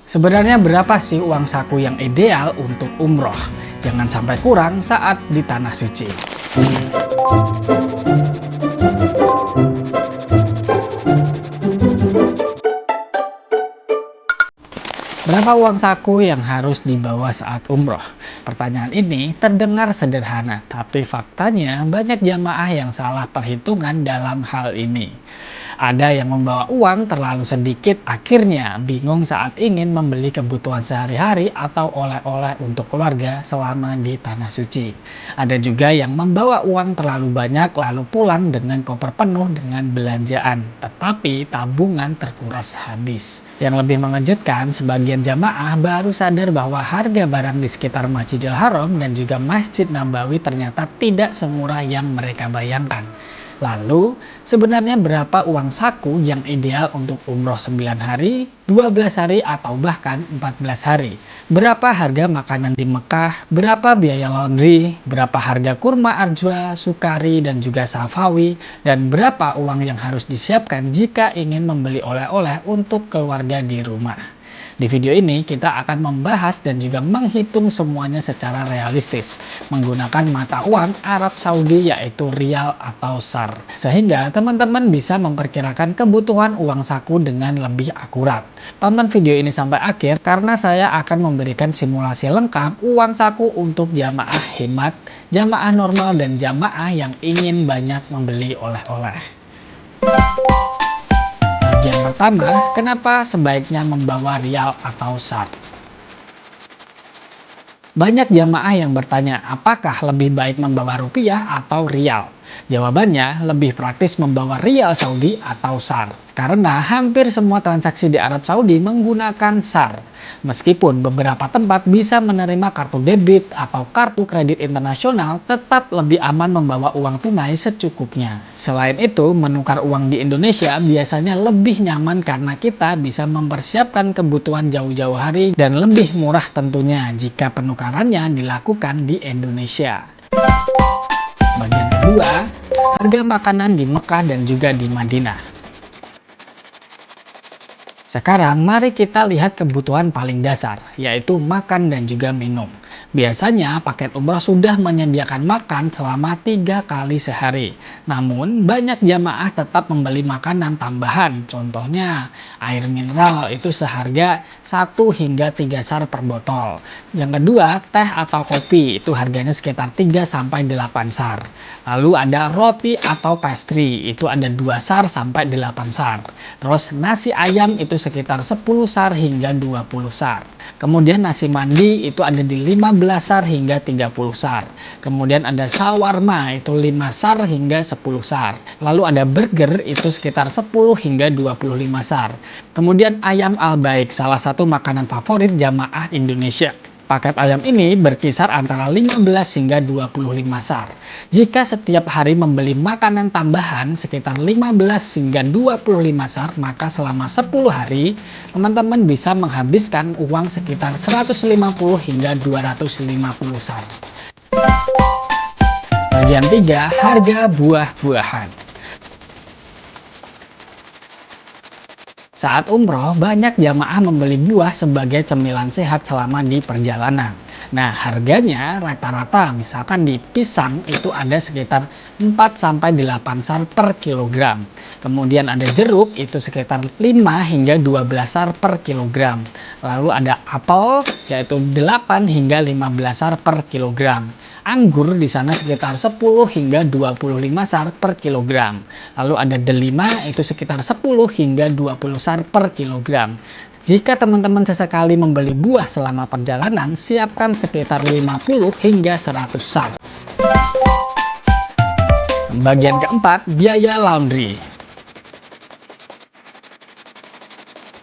Sebenarnya berapa sih uang saku yang ideal untuk umroh? Jangan sampai kurang saat di Tanah Suci. Berapa uang saku yang harus dibawa saat umroh? Pertanyaan ini terdengar sederhana, tapi faktanya banyak jamaah yang salah perhitungan dalam hal ini. Ada yang membawa uang terlalu sedikit, akhirnya bingung saat ingin membeli kebutuhan sehari-hari atau oleh-oleh untuk keluarga selama di Tanah Suci. Ada juga yang membawa uang terlalu banyak lalu pulang dengan koper penuh dengan belanjaan, tetapi tabungan terkuras habis. Yang lebih mengejutkan, sebagian jamaah baru sadar bahwa harga barang di sekitar Masjidil Haram dan juga Masjid Nabawi ternyata tidak semurah yang mereka bayangkan. Lalu, sebenarnya berapa uang saku yang ideal untuk umroh 9 hari, 12 hari, atau bahkan 14 hari? Berapa harga makanan di Mekah? Berapa biaya laundry? Berapa harga kurma ajwa, sukari, dan juga safawi? Dan berapa uang yang harus disiapkan jika ingin membeli oleh-oleh untuk keluarga di rumah? Di video ini kita akan membahas dan juga menghitung semuanya secara realistis menggunakan mata uang Arab Saudi yaitu rial atau SAR, sehingga teman-teman bisa memperkirakan kebutuhan uang saku dengan lebih akurat. Tonton video ini sampai akhir karena saya akan memberikan simulasi lengkap uang saku untuk jamaah hemat, jamaah normal, dan jamaah yang ingin banyak membeli oleh-oleh. Bagian pertama, kenapa sebaiknya membawa rial atau SAR? Banyak jamaah yang bertanya, apakah lebih baik membawa rupiah atau rial? Jawabannya, lebih praktis membawa rial Saudi atau SAR. Karena hampir semua transaksi di Arab Saudi menggunakan SAR. Meskipun beberapa tempat bisa menerima kartu debit atau kartu kredit internasional, tetap lebih aman membawa uang tunai secukupnya. Selain itu, menukar uang di Indonesia biasanya lebih nyaman karena kita bisa mempersiapkan kebutuhan jauh-jauh hari dan lebih murah tentunya jika penukarannya dilakukan di Indonesia. Bagian kedua, harga makanan di Mekah dan juga di Madinah. Sekarang mari kita lihat kebutuhan paling dasar, yaitu makan dan juga minum. Biasanya paket umrah sudah menyediakan makan selama 3 kali sehari. Namun banyak jamaah tetap membeli makanan tambahan. Contohnya air mineral itu seharga 1 hingga 3 SAR per botol. Yang kedua, teh atau kopi itu harganya sekitar 3 sampai 8 SAR. Lalu ada roti atau pastry itu ada 2 SAR sampai 8 SAR. Terus nasi ayam itu sekitar 10 SAR hingga 20 SAR. Kemudian nasi mandi itu ada di 15 SAR hingga 30 SAR. Kemudian ada shawarma itu 5 SAR hingga 10 SAR. Lalu ada burger itu sekitar 10 hingga 25 SAR. Kemudian ayam al-baik, salah satu makanan favorit jamaah Indonesia. Paket ayam ini berkisar antara 15 hingga 25 SAR. Jika setiap hari membeli makanan tambahan sekitar 15 hingga 25 SAR, maka selama 10 hari, teman-teman bisa menghabiskan uang sekitar 150 hingga 250 SAR. Bagian 3, harga buah-buahan. Saat umroh, banyak jamaah membeli buah sebagai cemilan sehat selama di perjalanan. Nah, harganya rata-rata misalkan di pisang itu ada sekitar 4-8 SAR per kilogram. Kemudian ada jeruk itu sekitar 5 hingga 12 SAR per kilogram. Lalu ada apel yaitu 8 hingga 15 SAR per kilogram. Anggur di sana sekitar 10 hingga 25 SAR per kilogram. Lalu ada delima itu sekitar 10 hingga 20 SAR per kilogram. Jika teman-teman sesekali membeli buah selama perjalanan, siapkan sekitar 50 hingga 100 SAR. Bagian keempat, biaya laundry.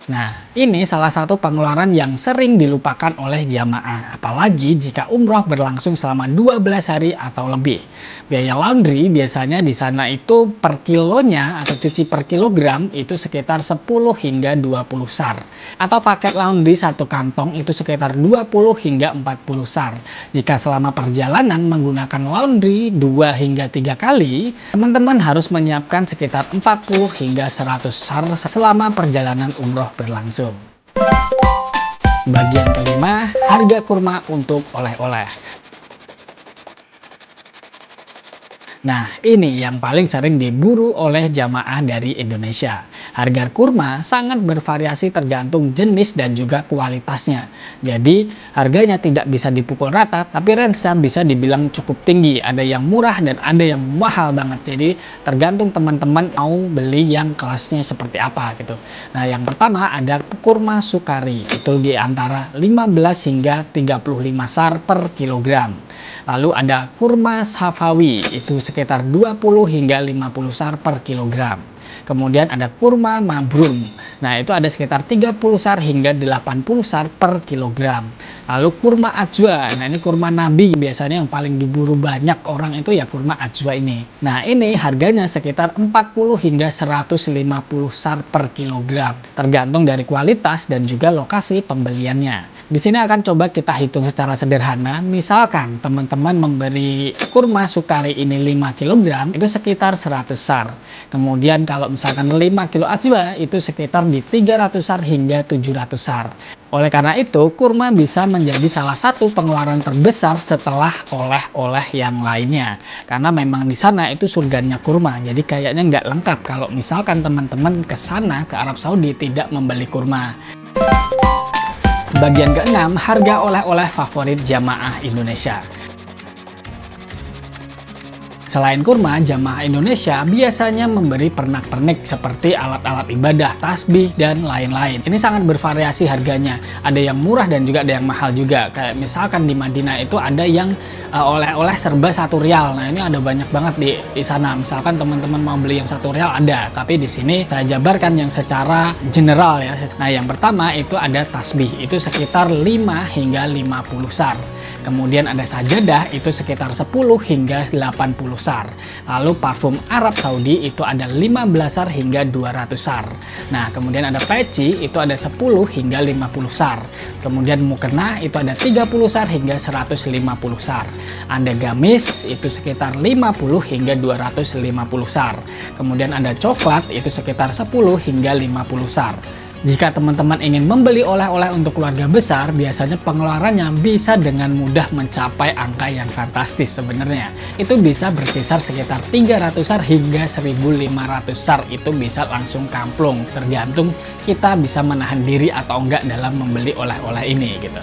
Nah, ini salah satu pengeluaran yang sering dilupakan oleh jamaah, apalagi jika umroh berlangsung selama 12 hari atau lebih. Biaya laundry biasanya di sana itu per kilonya atau cuci per kilogram itu sekitar 10 hingga 20 SAR. Atau paket laundry satu kantong itu sekitar 20 hingga 40 SAR. Jika selama perjalanan menggunakan laundry 2 hingga 3 kali, teman-teman harus menyiapkan sekitar 40 hingga 100 SAR selama perjalanan umroh berlangsung. Bagian kelima, harga kurma untuk oleh-oleh. Nah, ini yang paling sering diburu oleh jamaah dari Indonesia. Harga kurma sangat bervariasi tergantung jenis dan juga kualitasnya. Jadi, harganya tidak bisa dipukul rata, tapi range-nya bisa dibilang cukup tinggi. Ada yang murah dan ada yang mahal banget. Jadi, tergantung teman-teman mau beli yang kelasnya seperti apa gitu. Nah, yang pertama ada kurma Sukari. Itu di antara 15 hingga 35 SAR per kilogram. Lalu ada kurma Safawi, itu sekitar 20 hingga 50 SAR per kilogram. Kemudian ada kurma Mabrun. Nah, itu ada sekitar 30 SAR hingga 80 SAR per kilogram. Lalu kurma Ajwa. Nah, ini kurma Nabi, biasanya yang paling diburu banyak orang itu ya kurma Ajwa ini. Nah, ini harganya sekitar 40 hingga 150 SAR per kilogram, tergantung dari kualitas dan juga lokasi pembeliannya. Di sini akan coba kita hitung secara sederhana. Misalkan teman-teman memberi kurma Sukari ini 5 kg, itu sekitar 100 SAR. Kemudian kalau misalkan 5 kilo ajwa, itu sekitar di 300 SAR hingga 700 SAR. Oleh karena itu, kurma bisa menjadi salah satu pengeluaran terbesar setelah oleh-oleh yang lainnya. Karena memang di sana itu surganya kurma, jadi kayaknya nggak lengkap kalau misalkan teman-teman ke sana, ke Arab Saudi, tidak membeli kurma. Bagian keenam, harga oleh-oleh favorit jamaah Indonesia. Selain kurma, jamaah Indonesia biasanya memberi pernak-pernik seperti alat-alat ibadah, tasbih, dan lain-lain. Ini sangat bervariasi harganya. Ada yang murah dan juga ada yang mahal juga. Kayak misalkan di Madinah itu ada yang oleh-oleh serba 1 rial. Nah, ini ada banyak banget di sana. Misalkan teman-teman mau beli yang 1 rial ada. Tapi di sini saya jabarkan yang secara general ya. Nah, yang pertama itu ada tasbih. Itu sekitar 5 hingga 50 SAR. Kemudian ada sajadah, itu sekitar 10 hingga 80 SAR. Lalu parfum Arab Saudi itu ada 15 SAR hingga 200 SAR. Nah, kemudian ada peci, itu ada 10 hingga 50 SAR. Kemudian mukena itu ada 30 SAR hingga 150 SAR. Ada gamis, itu sekitar 50 hingga 250 SAR. Kemudian ada coklat, itu sekitar 10 hingga 50 SAR. Jika teman-teman ingin membeli oleh-oleh untuk keluarga besar, biasanya pengeluarannya bisa dengan mudah mencapai angka yang fantastis sebenarnya. Itu bisa berkisar sekitar 300 SAR hingga 1.500 SAR, itu bisa langsung kamplung. Tergantung kita bisa menahan diri atau enggak dalam membeli oleh-oleh ini gitu.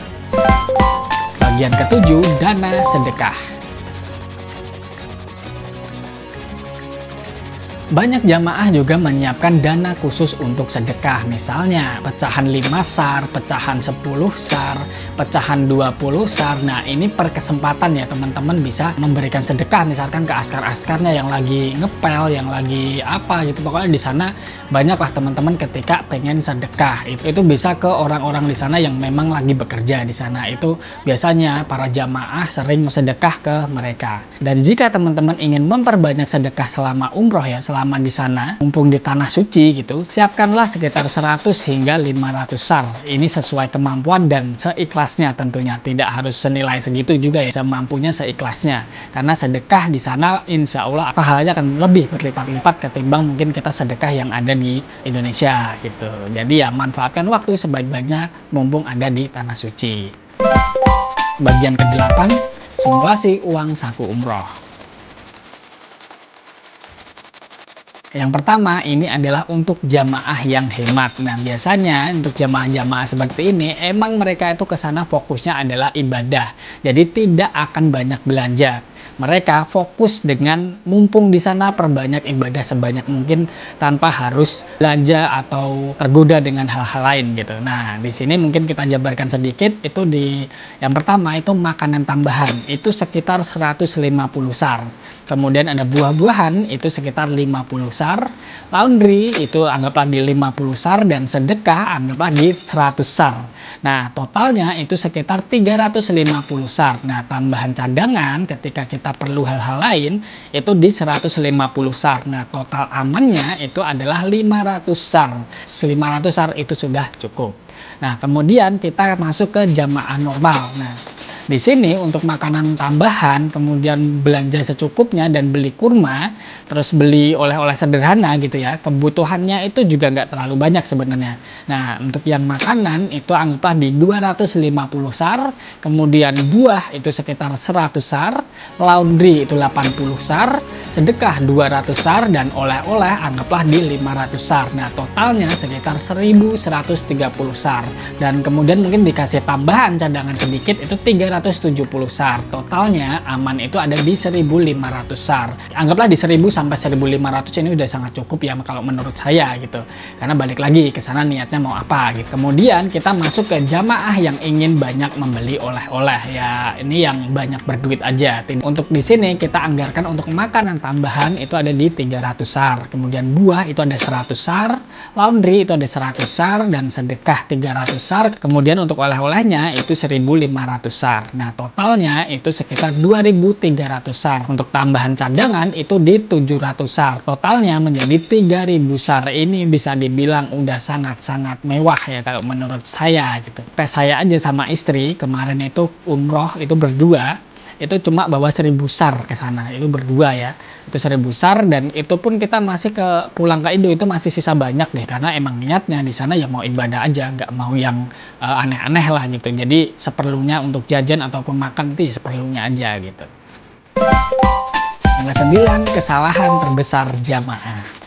Bagian ketujuh, dana sedekah. Banyak jamaah juga menyiapkan dana khusus untuk sedekah, misalnya pecahan 5 SAR, pecahan 10 SAR, pecahan 20 SAR. Nah, ini per kesempatan ya teman-teman bisa memberikan sedekah misalkan ke askar-askarnya yang lagi ngepel, yang lagi apa gitu. Pokoknya di sana banyaklah teman-teman ketika pengen sedekah. Itu bisa ke orang-orang di sana yang memang lagi bekerja di sana. Itu biasanya para jamaah sering sedekah ke mereka. Dan jika teman-teman ingin memperbanyak sedekah selama umroh ya, selama di sana, mumpung di tanah suci gitu, siapkanlah sekitar 100 hingga 500 SAR. Ini sesuai kemampuan dan seikhlasnya tentunya. Tidak harus senilai segitu juga ya, semampunya seikhlasnya. Karena sedekah di sana insya Allah pahalanya akan lebih berlipat-lipat ketimbang mungkin kita sedekah yang ada di Indonesia gitu. Jadi ya manfaatkan waktu sebaik-baiknya mumpung ada di tanah suci. Bagian ke-8, simulasi uang saku umroh. Yang pertama ini adalah untuk jamaah yang hemat. Nah, biasanya untuk jamaah-jamaah seperti ini emang mereka itu ke sana fokusnya adalah ibadah. Jadi tidak akan banyak belanja. Mereka fokus dengan mumpung di sana perbanyak ibadah sebanyak mungkin tanpa harus belanja atau tergoda dengan hal-hal lain gitu. Nah, di sini mungkin kita jabarkan sedikit itu yang pertama itu makanan tambahan itu sekitar 150 SAR. Kemudian ada buah-buahan itu sekitar 50 SAR. Laundry itu anggaplah di 50 SAR dan sedekah anggaplah di 100 SAR. Nah, totalnya itu sekitar 350 SAR. Nah, tambahan cadangan ketika kita perlu hal-hal lain itu di 150 SAR. Nah, total amannya itu adalah 500 SAR. 500 SAR itu sudah cukup. Nah, kemudian kita masuk ke jamaah normal. Nah, Di sini untuk makanan tambahan, kemudian belanja secukupnya dan beli kurma, terus beli oleh-oleh sederhana gitu ya, kebutuhannya itu juga nggak terlalu banyak sebenarnya. Nah, untuk yang makanan itu anggaplah di 250 SAR, kemudian buah itu sekitar 100 SAR, laundry itu 80 SAR, sedekah 200 SAR, dan oleh-oleh anggaplah di 500 SAR. Nah, totalnya sekitar 1130 SAR. Dan kemudian mungkin dikasih tambahan cadangan sedikit itu 370 SAR. Totalnya aman itu ada di 1500 SAR. Anggaplah di 1000 sampai 1500 ini udah sangat cukup ya kalau menurut saya gitu. Karena balik lagi ke sana niatnya mau apa gitu. Kemudian kita masuk ke jamaah yang ingin banyak membeli oleh-oleh ya. Ini yang banyak berduit aja. Untuk di sini kita anggarkan untuk makanan tambahan itu ada di 300 SAR. Kemudian buah itu ada 100 SAR, laundry itu ada 100 SAR, dan sedekah 300 SAR. Kemudian untuk oleh-olehnya itu 1500 SAR. Nah, totalnya itu sekitar 2300 SAR. Untuk tambahan cadangan itu di 700 SAR. Totalnya menjadi 3000 SAR. Ini bisa dibilang udah sangat-sangat mewah ya kalau menurut saya gitu. Pas saya aja sama istri kemarin itu umroh itu berdua, itu cuma bawa 1000 SAR ke sana, itu berdua ya, itu 1000 SAR, dan itu pun kita masih pulang ke Indo itu masih sisa banyak deh, karena emang niatnya di sana ya mau ibadah aja, nggak mau yang aneh-aneh lah gitu. Jadi seperlunya untuk jajan ataupun makan itu seperlunya aja gitu. Yang ke-9, kesalahan terbesar jamaah.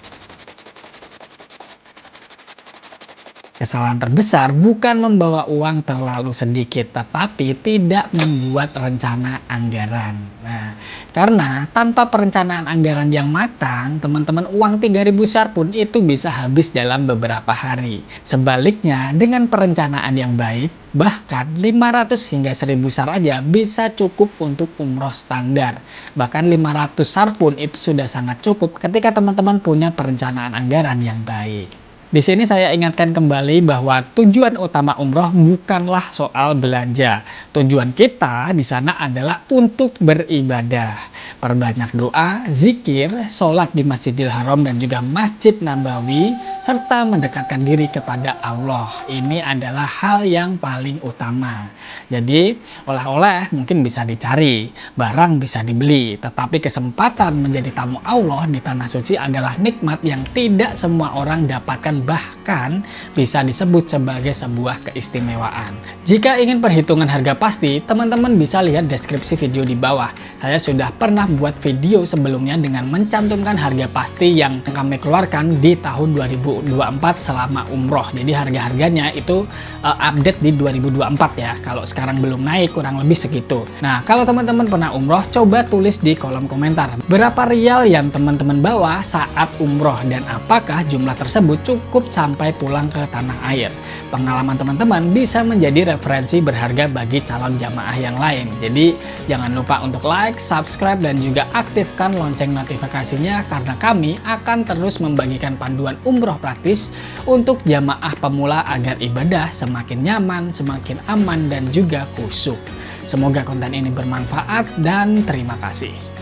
Kesalahan terbesar bukan membawa uang terlalu sedikit, tetapi tidak membuat rencana anggaran. Nah, karena tanpa perencanaan anggaran yang matang, teman-teman, uang 3000 SAR pun itu bisa habis dalam beberapa hari. Sebaliknya, dengan perencanaan yang baik, bahkan 500 hingga 1000 SAR aja bisa cukup untuk umroh standar. Bahkan 500 SAR pun itu sudah sangat cukup ketika teman-teman punya perencanaan anggaran yang baik. Di sini saya ingatkan kembali bahwa tujuan utama umroh bukanlah soal belanja. Tujuan kita di sana adalah untuk beribadah. Perbanyak doa, zikir, sholat di Masjidil Haram dan juga Masjid Nabawi, serta mendekatkan diri kepada Allah. Ini adalah hal yang paling utama. Jadi, oleh-oleh mungkin bisa dicari, barang bisa dibeli, tetapi kesempatan menjadi tamu Allah di Tanah Suci adalah nikmat yang tidak semua orang dapatkan, bahkan bisa disebut sebagai sebuah keistimewaan. Jika ingin perhitungan harga pasti, teman-teman bisa lihat deskripsi video di bawah. Saya sudah pernah buat video sebelumnya dengan mencantumkan harga pasti yang kami keluarkan di tahun 2024 selama umroh. Jadi harga-harganya itu update di 2024 ya. Kalau sekarang belum naik, kurang lebih segitu. Nah, kalau teman-teman pernah umroh, coba tulis di kolom komentar berapa rial yang teman-teman bawa saat umroh dan apakah jumlah tersebut cukup sampai pulang ke tanah air. Pengalaman teman-teman bisa menjadi referensi berharga bagi calon jamaah yang lain. Jadi jangan lupa untuk like, subscribe, dan juga aktifkan lonceng notifikasinya karena kami akan terus membagikan panduan umroh praktis untuk jamaah pemula agar ibadah semakin nyaman, semakin aman, dan juga khusyuk. Semoga konten ini bermanfaat dan terima kasih.